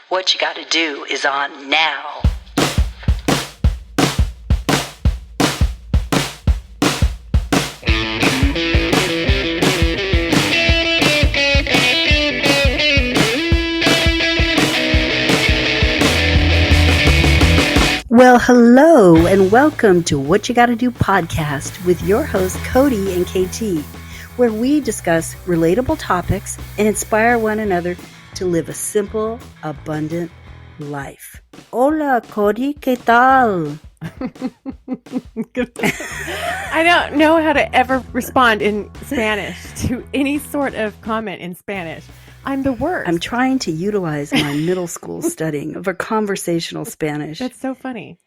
What You Gotta Do is on now. Well, hello, and welcome to What You Gotta Do podcast with your hosts, Codie and KT, where we discuss relatable topics and inspire one another to live a simple, abundant life. Hola, Codie, ¿qué tal? I don't know how to ever respond in Spanish to any sort of comment in Spanish. I'm the worst. I'm trying to utilize my middle school studying of a conversational Spanish. That's so funny.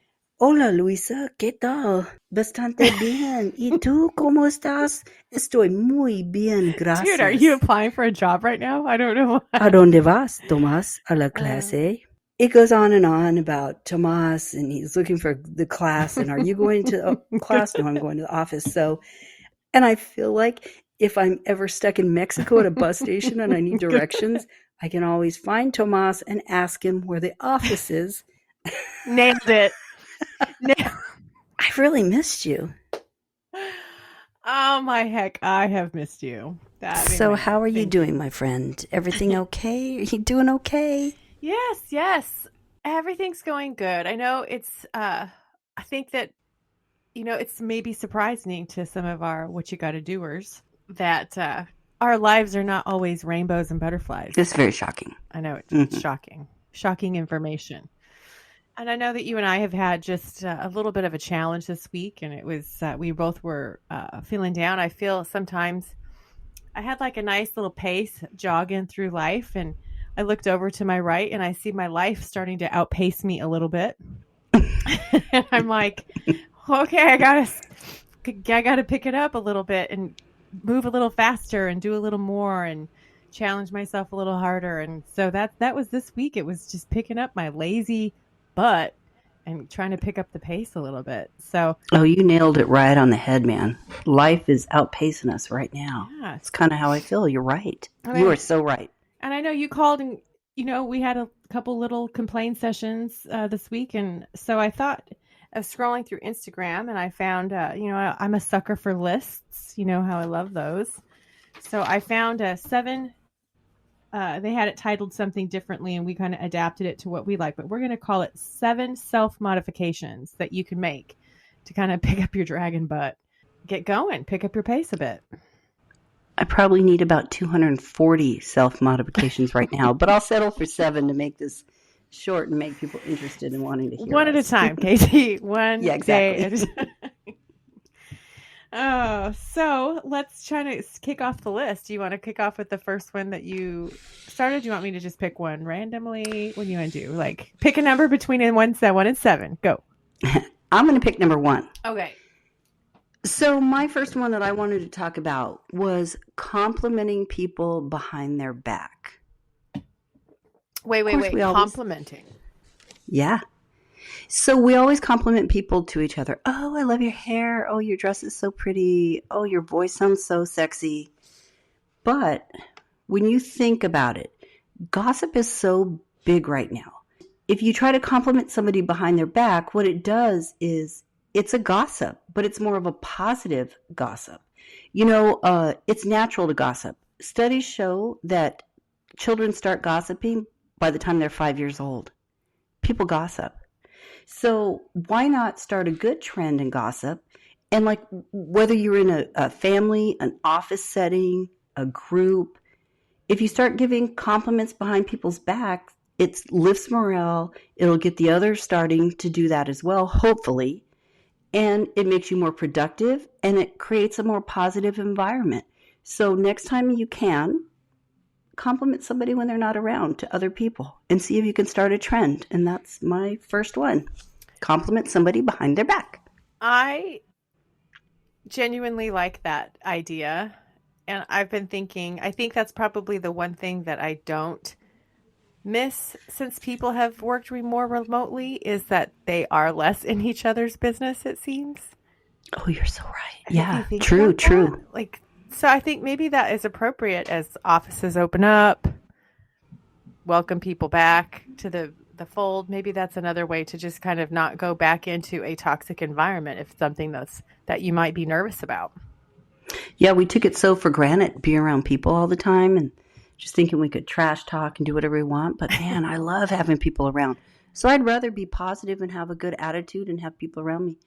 Hola, Luisa, ¿qué tal? Bastante bien. ¿Y tú cómo estás? Estoy muy bien, gracias. Dude, are you applying for a job right now? I don't know. ¿A dónde vas, Tomás? A la clase? It goes on and on about Tomás, and he's looking for the class, and are you going to class? No, I'm going to the office. So, and I feel like if I'm ever stuck in Mexico at a bus station and I need directions, I can always find Tomás and ask him where the office is. Nailed it. I really missed you. Oh my heck, I have missed you. So how are you doing, my friend? Everything okay? Are you doing okay? Yes. Everything's going good. I know it's, I think that, it's maybe surprising to some of our What You Gotta Doers that our lives are not always rainbows and butterflies. It's very shocking. I know it's shocking information. And I know that you and I have had just a little bit of a challenge this week, and it was we both were feeling down. I feel sometimes I had like a nice little pace jogging through life, and I looked over to my right and I see my life starting to outpace me a little bit. And I'm like, okay, I gotta pick it up a little bit and move a little faster and do a little more and challenge myself a little harder. And so that was this week. It was just picking up my lazy butt and trying to pick up the pace a little bit. So you nailed it right on the head, man. Life is outpacing us right now. Yeah. It's kind of how I feel. You're right. You are so right. And I know you called and we had a couple little complaint sessions this week, and so I thought of scrolling through Instagram, and I found I'm a sucker for lists. You know how I love those. So I found 7. They had it titled something differently, and we kind of adapted it to what we like. But we're going to call it 7 self-modifications that you can make to kind of pick up your dragon butt, get going, pick up your pace a bit. I probably need about 240 self-modifications right now, but I'll settle for 7 to make this short and make people interested in wanting to hear One us. at a time, KT. One yeah, exactly. day at a time. Oh, so let's try to kick off the list. Do you want to kick off with the first one that you started? Do you want me to just pick one randomly? What do you want to do? Like, pick a number between 1 and 7. Go. I'm going to pick number 1. Okay. So my first one that I wanted to talk about was complimenting people behind their back. Wait. Complimenting. Yeah. So we always compliment people to each other. Oh, I love your hair. Oh, your dress is so pretty. Oh, your voice sounds so sexy. But when you think about it, gossip is so big right now. If you try to compliment somebody behind their back, what it does is it's a gossip, but it's more of a positive gossip. It's natural to gossip. Studies show that children start gossiping by the time they're 5 years old. People gossip. So why not start a good trend in gossip? And like whether you're in a family, an office setting, a group, if you start giving compliments behind people's back, it lifts morale. It'll get the others starting to do that as well, hopefully. And it makes you more productive, and it creates a more positive environment. So next time you can, compliment somebody when they're not around to other people and see if you can start a trend. And that's my first one. Compliment somebody behind their back. I genuinely like that idea. And I've been thinking, I think that's probably the one thing that I don't miss since people have worked more remotely is that they are less in each other's business, it seems. Oh, you're so right. Yeah, true. Like, so I think maybe that is appropriate as offices open up, welcome people back to the fold. Maybe that's another way to just kind of not go back into a toxic environment if something that you might be nervous about. Yeah, we took it so for granted, being around people all the time and just thinking we could trash talk and do whatever we want. But man, I love having people around. So I'd rather be positive and have a good attitude and have people around me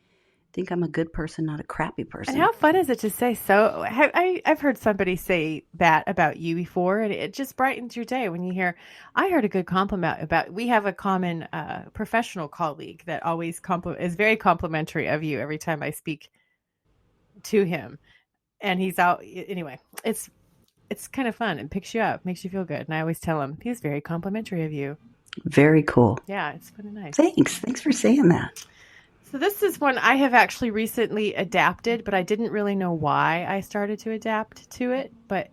think I'm a good person, not a crappy person. And how fun is it to say so? I've heard somebody say that about you before, and it just brightens your day when you hear, I heard a good compliment about, we have a common professional colleague that always is very complimentary of you every time I speak to him. And he's out, anyway, it's kind of fun and picks you up, makes you feel good. And I always tell him, he's very complimentary of you. Very cool. Yeah, it's fun and nice. Thanks for saying that. So this is one I have actually recently adapted, but I didn't really know why I started to adapt to it. But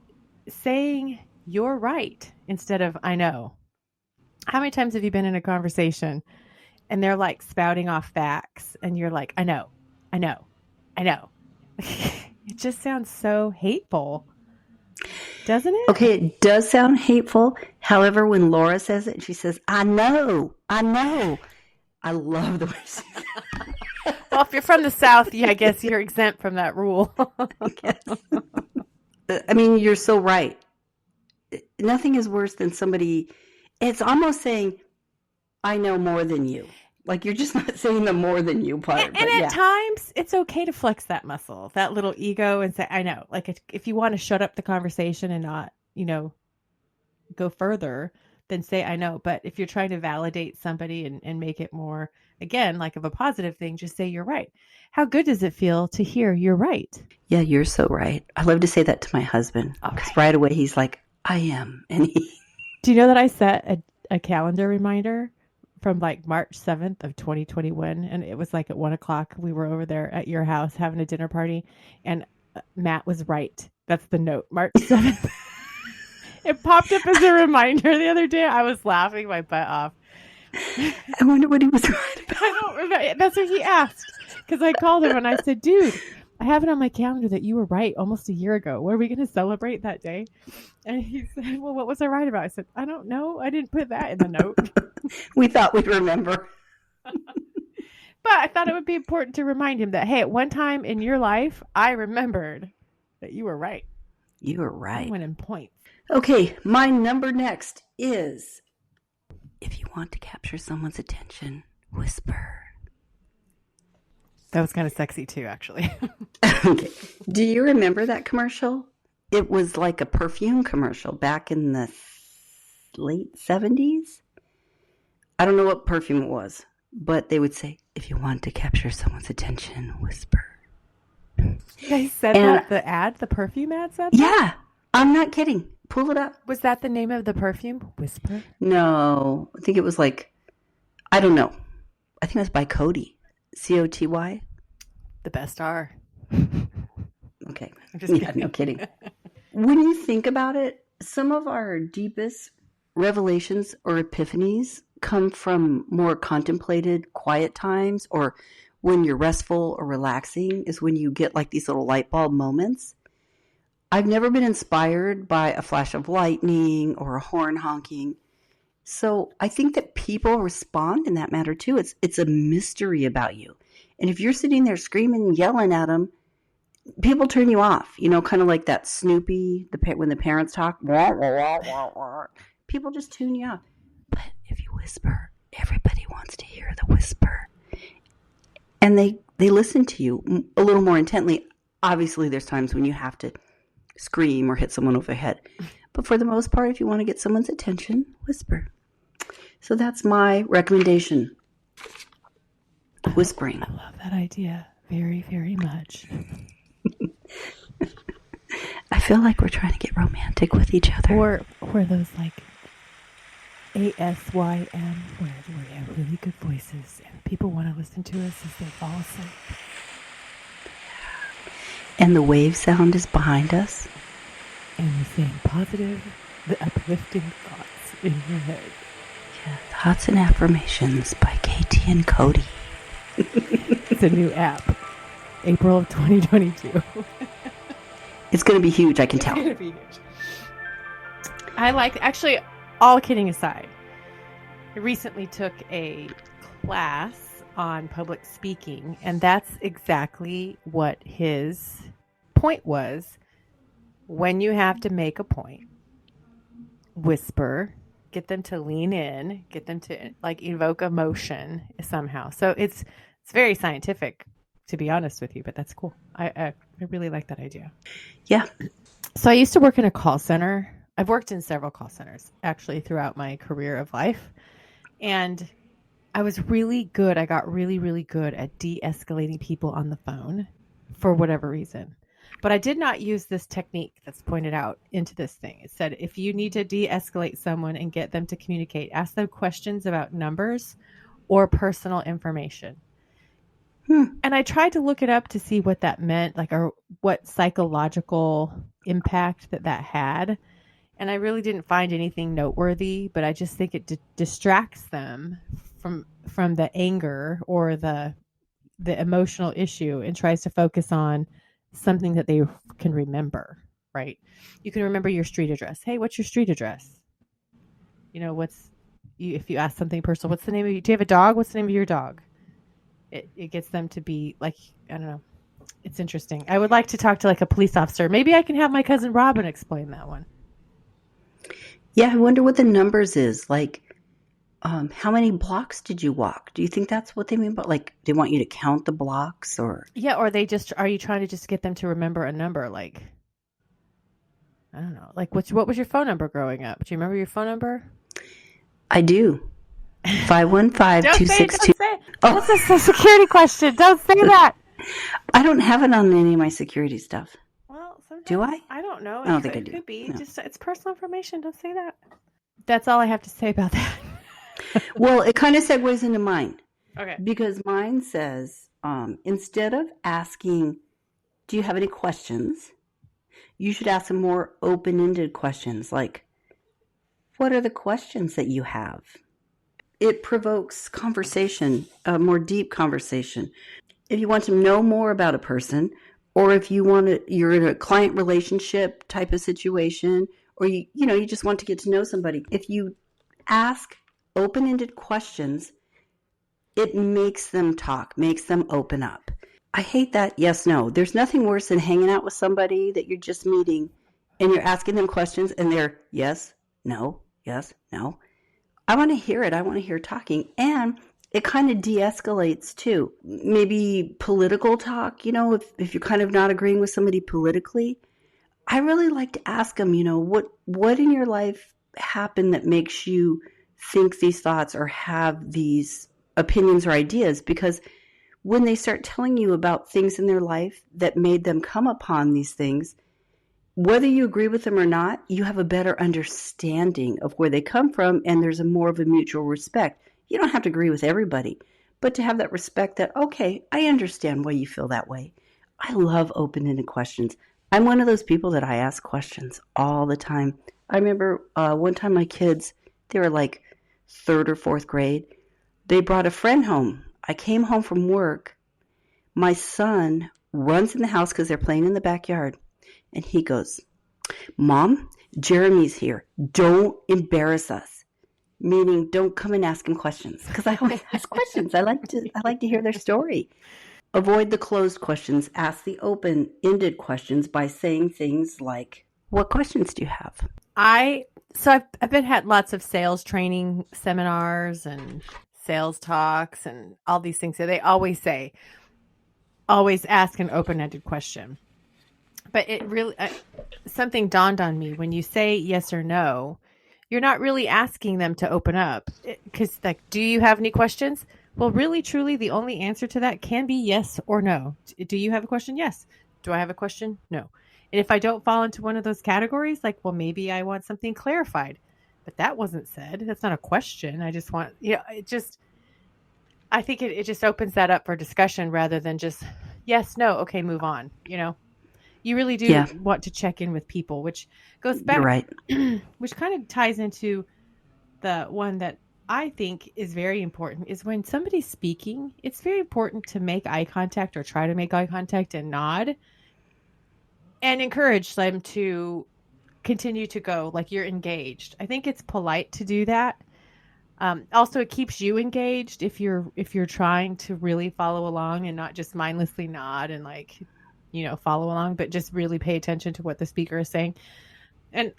saying you're right instead of I know. How many times have you been in a conversation and they're like spouting off facts and you're like, I know. It just sounds so hateful, doesn't it? Okay, it does sound hateful. However, when Laura says it, she says, I know. I love the way she says it. Well, if you're from the South, yeah, I guess you're exempt from that rule. Yes. I mean, you're so right. Nothing is worse than somebody, it's almost saying, I know more than you. Like, you're just not saying the more than you part. And at times, it's okay to flex that muscle, that little ego, and say, I know. Like, if you want to shut up the conversation and not, go further, then say, I know. But if you're trying to validate somebody and make it more, again, like of a positive thing, just say you're right. How good does it feel to hear you're right? Yeah, you're so right. I love to say that to my husband. Because right away, he's like, I am. And Do you know that I set a calendar reminder from like March 7th of 2021? And it was like at 1:00. We were over there at your house having a dinner party. And Matt was right. That's the note. March 7th. It popped up as a reminder the other day. I was laughing my butt off. I wonder what he was right about. I don't remember. That's what he asked. Because I called him and I said, dude, I have it on my calendar that you were right almost a year ago. What are we going to celebrate that day? And he said, well, what was I right about? I said, I don't know. I didn't put that in the note. We thought we'd remember. But I thought it would be important to remind him that, hey, at one time in your life, I remembered that you were right. You were right. I went in points. Okay, my number next is, if you want to capture someone's attention, whisper. That was kind of sexy too, actually. Okay. Do you remember that commercial? It was like a perfume commercial back in the late 70s. I don't know what perfume it was, but they would say, if you want to capture someone's attention, whisper. They said that, the perfume ad said that? Yeah, I'm not kidding. Pull it up. Was that the name of the perfume? Whisper? No, I think it was like, I don't know. I think it was by Codie. Coty. The best are. Okay. I'm just kidding. No kidding. When you think about it, some of our deepest revelations or epiphanies come from more contemplated, quiet times, or when you're restful or relaxing is when you get like these little light bulb moments. I've never been inspired by a flash of lightning or a horn honking. So I think that people respond in that matter too. It's a mystery about you. And if you're sitting there screaming and yelling at them, people turn you off, kind of like that Snoopy, when the parents talk, wah, wah, wah, wah, wah. People just tune you off. But if you whisper, everybody wants to hear the whisper. And they listen to you a little more intently. Obviously, there's times when you have to scream or hit someone over the head. But for the most part, if you want to get someone's attention, whisper. So that's my recommendation. Whispering. I love that idea very, very much. I feel like we're trying to get romantic with each other. Or those like ASYM, where we have really good voices and people want to listen to us as they fall asleep. And the wave sound is behind us. And we're saying positive, the uplifting thoughts in your head. Yeah, Thoughts and Affirmations by KT and Codie. It's a new app. April of 2022. It's going to be huge, I can tell. It's going to be huge. I like, actually, all kidding aside, I recently took a class on public speaking, and that's exactly what his point was. When you have to make a point, whisper, get them to lean in, get them to like evoke emotion somehow. So it's very scientific, to be honest with you, but that's cool. I really like that idea. Yeah. So I used to work in a call center. I've worked in several call centers actually throughout my career of life. And I was really good. I got really, really good at de-escalating people on the phone for whatever reason. But I did not use this technique that's pointed out into this thing. It said, if you need to de-escalate someone and get them to communicate, ask them questions about numbers or personal information. And I tried to look it up to see what that meant, like, or what psychological impact that had. And I really didn't find anything noteworthy, but I just think it distracts them from the anger or the emotional issue and tries to focus on something that they can remember, right? You can remember your street address. Hey, what's your street address? You know, if you ask something personal, what's the name of do you have a dog? What's the name of your dog? It gets them to be like, I don't know. It's interesting. I would like to talk to like a police officer. Maybe I can have my cousin Robin explain that one. Yeah, I wonder what the numbers is. Like, how many blocks did you walk? Do you think that's what they mean by, like, they want you to count the blocks or? Yeah, or are you trying to just get them to remember a number? Like, I don't know. Like, what was your phone number growing up? Do you remember your phone number? I do. 515-262. Oh. That's a Social Security question. Don't say that. I don't have it on any of my security stuff. Well, do I? I don't know. I don't think I do. It could be. No. Just it's personal information. Don't say that. That's all I have to say about that. Well, it kind of segues into mine. Okay. Because mine says, instead of asking, do you have any questions? You should ask some more open-ended questions like, what are the questions that you have? It provokes conversation, a more deep conversation. If you want to know more about a person, or if you're in a client relationship type of situation, or you just want to get to know somebody, if you ask open-ended questions, it makes them talk, makes them open up. I hate that yes, no. There's nothing worse than hanging out with somebody that you're just meeting and you're asking them questions and they're yes, no, yes, no. I want to hear it. I want to hear talking. And it kind of de-escalates too. Maybe political talk, if you're kind of not agreeing with somebody politically. I really like to ask them, what in your life happened that makes you think these thoughts or have these opinions or ideas? Because when they start telling you about things in their life that made them come upon these things, whether you agree with them or not, you have a better understanding of where they come from, and there's more of a mutual respect. You don't have to agree with everybody, but to have that respect that, okay, I understand why you feel that way. I love open-ended questions. I'm one of those people that I ask questions all the time. I remember one time my kids, they were like 3rd or 4th grade. They brought a friend home. I came home from work. My son runs in the house because they're playing in the backyard. And he goes, Mom, Jeremy's here. Don't embarrass us. Meaning, don't come and ask him questions. Because I always ask questions. I like to hear their story. Avoid the closed questions. Ask the open-ended questions by saying things like, what questions do you have? I've had lots of sales training seminars and sales talks and all these things. So they always say, always ask an open-ended question. But it really, something dawned on me. When you say yes or no, you're not really asking them to open up. Because like, do you have any questions? Well, really, truly, the only answer to that can be yes or no. Do you have a question? Yes. Do I have a question? No. And if I don't fall into one of those categories, like, well, maybe I want something clarified. But that wasn't said. That's not a question. I just want, I think it just opens that up for discussion rather than just yes, no, okay, move on. You really do want to check in with people, which goes back, You're right. which kind of ties into the one that I think is very important is when somebody's speaking, it's very important to make eye contact or try to make eye contact and nod and encourage them to continue to go, like you're engaged. I think it's polite to do that. Also, it keeps you engaged if you're trying to really follow along and not just mindlessly nod and like, follow along, but just really pay attention to what the speaker is saying. And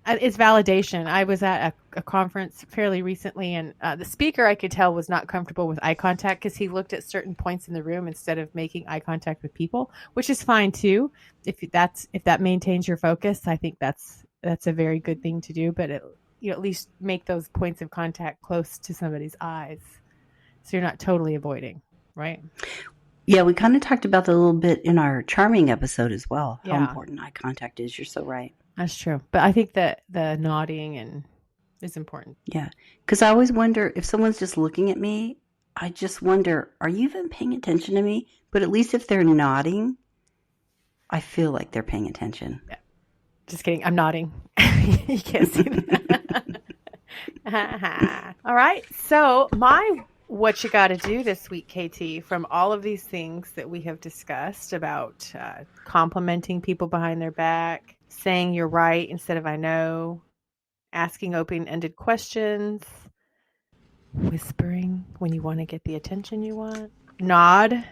it's validation. I was at a conference fairly recently, and the speaker, I could tell, was not comfortable with eye contact because he looked at certain points in the room instead of making eye contact with people, which is fine too. If that maintains your focus, I think that's a very good thing to do. But you at least make those points of contact close to somebody's eyes, so you're not totally avoiding, right? Yeah, we kind of talked about that a little bit in our charming episode as well. How Yeah. important eye contact is. You're so right. That's true. But I think that the nodding is important. Yeah, because I always wonder if someone's just looking at me. I just wonder, are you even paying attention to me? But at least if they're nodding, I feel like they're paying attention. Yeah. Just kidding. I'm nodding. You can't see that. All right. So what you got to do this week, KT, from all of these things that we have discussed about complimenting people behind their back, saying you're right instead of I know, asking open-ended questions, whispering when you want to get the attention you want, nod,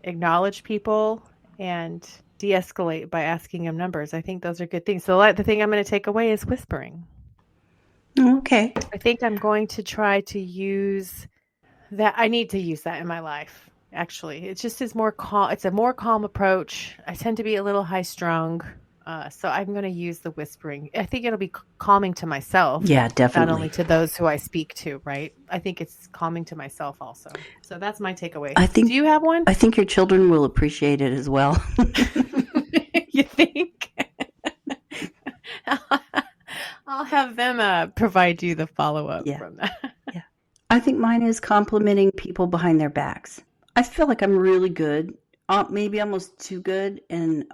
acknowledge people, and de-escalate by asking them numbers. I think those are good things. So the thing I'm going to take away is whispering. Okay. I think I'm going to try to use that. I need to use that in my life, actually. It just is more calm. It's a more calm approach. I tend to be a little high strung. So I'm going to use the whispering. I think it'll be calming to myself. Yeah, definitely. Not only to those who I speak to, right? I think it's calming to myself also. So that's my takeaway. Do you have one? I think your children will appreciate it as well. You think? I'll have them provide you the follow-up from that. Yeah. I think mine is complimenting people behind their backs. I feel like I'm really good, maybe almost too good, and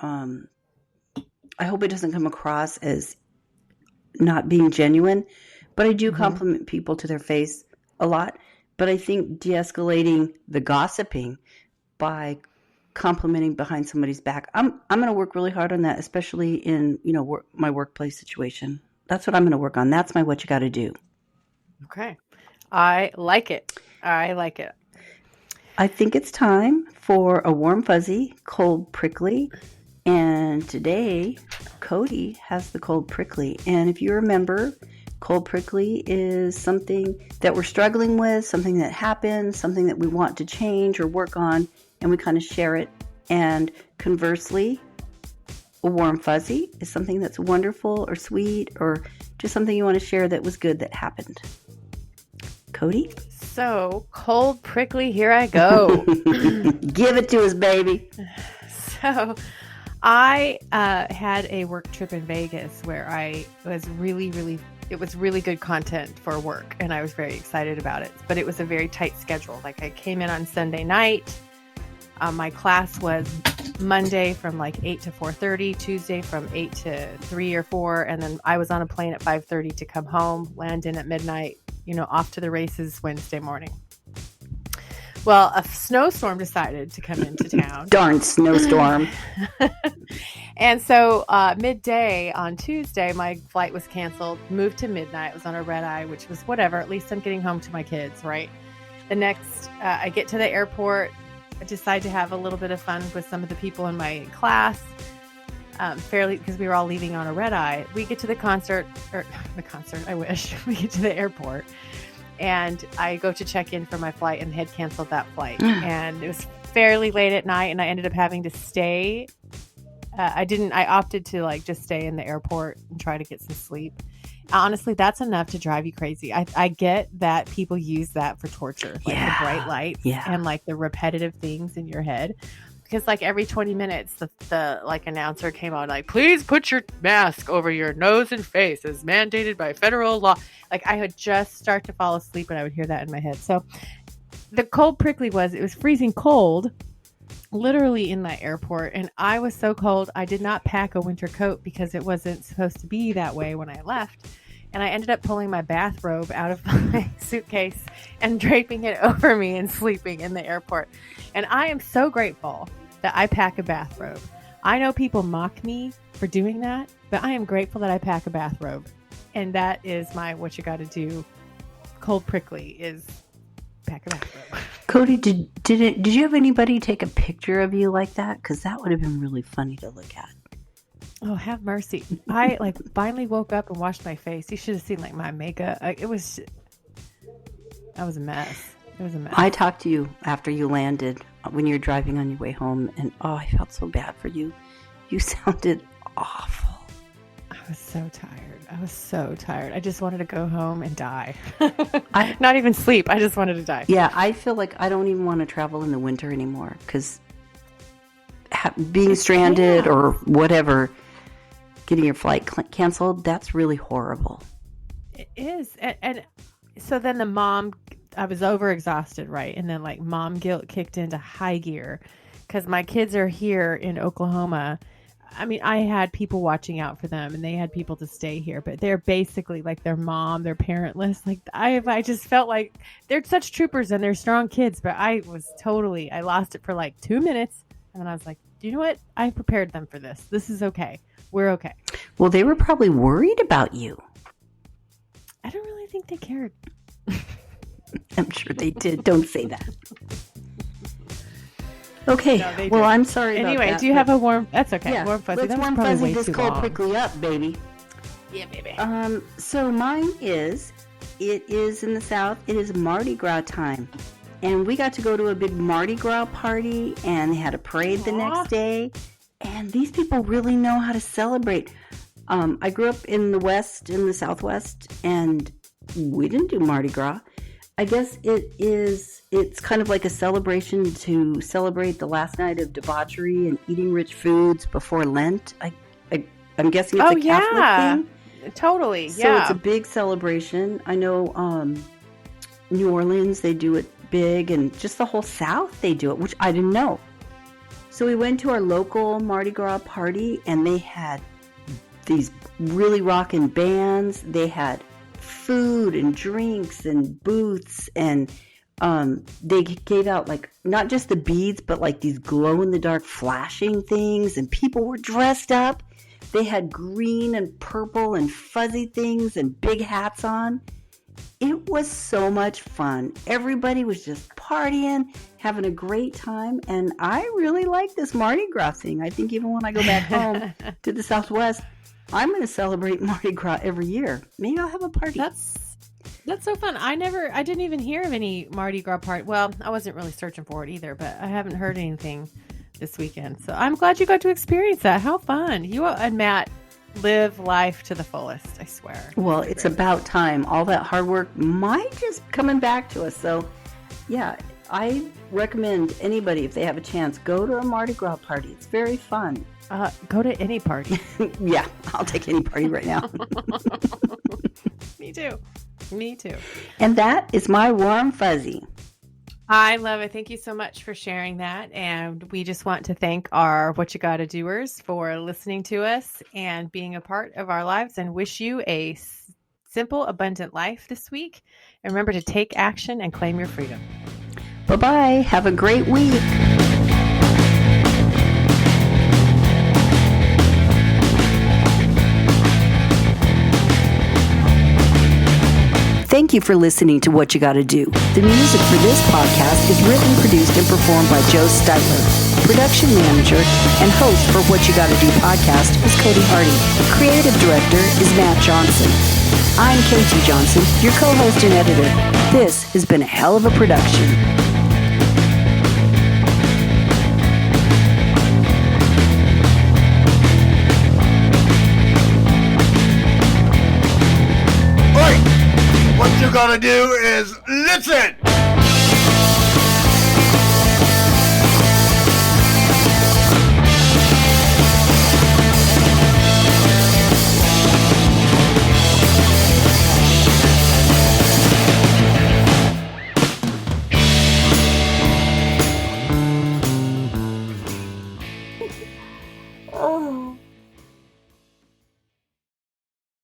I hope it doesn't come across as not being genuine, but I do compliment people to their face a lot. But I think de-escalating the gossiping by complimenting behind somebody's back, I'm going to work really hard on that, especially in my workplace situation. That's what I'm going to work on. That's my what you got to do. Okay, I like it. I think it's time for a warm fuzzy, cold prickly. And today, Codie has the cold prickly. And if you remember, cold prickly is something that we're struggling with, something that happened, something that we want to change or work on, and we kind of share it. And conversely, a warm fuzzy is something that's wonderful or sweet or just something you want to share that was good that happened. Codie? So, cold prickly, here I go. Give it to us, baby. So, I had a work trip in Vegas where I was it was really good content for work, and I was very excited about it. But it was a very tight schedule. Like, I came in on Sunday night. My class was Monday from like 8 to 4:30, Tuesday from 8 to 3 or 4, and then I was on a plane at 5:30 to come home, land in at midnight, off to the races Wednesday morning. Well, a snowstorm decided to come into town. Darn snowstorm. And so midday on Tuesday, my flight was canceled, moved to midnight. It was on a red eye, which was whatever. At least I'm getting home to my kids, right? The next, I get to the airport. I decide to have a little bit of fun with some of the people in my class, because we were all leaving on a red eye. We get to the concert, I wish. We get to the airport. And I go to check in for my flight and had canceled that flight. And it was fairly late at night, and I ended up having to stay. I opted to just stay in the airport and try to get some sleep. Honestly, that's enough to drive you crazy. I get that people use that for torture, the bright lights and the repetitive things in your head. Because every 20 minutes, the announcer came on please put your mask over your nose and face as mandated by federal law. I would just start to fall asleep and I would hear that in my head. So the cold prickly it was freezing cold, literally in the airport. And I was so cold, I did not pack a winter coat because it wasn't supposed to be that way when I left. And I ended up pulling my bathrobe out of my suitcase and draping it over me and sleeping in the airport. And I am so grateful that I pack a bathrobe. I know people mock me for doing that, but I am grateful that I pack a bathrobe. And that is my what you got to do cold prickly is pack a bathrobe. Codie, did you have anybody take a picture of you like that? Because that would have been really funny to look at. Oh, have mercy. I finally woke up and washed my face. You should have seen my makeup. That was a mess. It was a mess. I talked to you after you landed when you were driving on your way home, and I felt so bad for you. You sounded awful. I was so tired. I just wanted to go home and die. Not even sleep. I just wanted to die. Yeah, I feel like I don't even want to travel in the winter anymore because being stranded or whatever, getting your flight canceled, that's really horrible. It is. And so then I was overexhausted, right? And then mom guilt kicked into high gear because my kids are here in Oklahoma. I mean, I had people watching out for them and they had people to stay here, but they're basically their mom, they're parentless. I just felt like they're such troopers and they're strong kids, but I lost it for 2 minutes. And then I was like, you know what? I prepared them for this. This is okay. We're okay. Well, they were probably worried about you. I don't really think they cared. I'm sure they did. Don't say that. Okay. No, well, I'm sorry about that. Anyway, do you have a warm... That's okay. Yeah, warm fuzzy. Let's That was warm probably fuzzy way this too cold long. prickly up, baby. Yeah, baby. So mine is, it is in the South, it is Mardi Gras time. And we got to go to a big Mardi Gras party, and they had a parade the next day. And these people really know how to celebrate. I grew up in the Southwest, and we didn't do Mardi Gras. I guess it's kind of like a celebration to celebrate the last night of debauchery and eating rich foods before Lent. I'm guessing it's a Catholic thing. Totally, yeah. So it's a big celebration. I know New Orleans, they do it big, and just the whole South, they do it, which I didn't know. So we went to our local Mardi Gras party, and they had these really rockin' bands. They had food and drinks and booths, and they gave out not just the beads, but these glow-in-the-dark flashing things, and people were dressed up. They had green and purple and fuzzy things and big hats on. It was so much fun. Everybody was just partying, having a great time, and I really like this Mardi Gras thing. I think even when I go back home to the Southwest, I'm going to celebrate Mardi Gras every year. Maybe I'll have a party. That's so fun. I didn't even hear of any Mardi Gras party. Well, I wasn't really searching for it either, but I haven't heard anything this weekend. So I'm glad you got to experience that. How fun. You and Matt live life to the fullest, I swear. Well, it's about time. All that hard work might just coming back to us. So, yeah, I recommend anybody, if they have a chance, go to a Mardi Gras party. It's very fun. Go to any party. Yeah, I'll take any party right now. Me too. And that is my warm fuzzy. I love it. Thank you so much for sharing that. And we just want to thank our What You Gotta Doers for listening to us and being a part of our lives, and wish you a simple, abundant life this week. And remember to take action and claim your freedom. Bye-bye. Have a great week. Thank you for listening to What You Gotta Do. The music for this podcast is written, produced, and performed by Joe Steitler. Production manager and host for What You Gotta Do podcast is Codie Hardy. Creative director is Matt Johnson. I'm KT Johnson, your co-host and editor. This has been a hell of a production. What you gotta do is listen!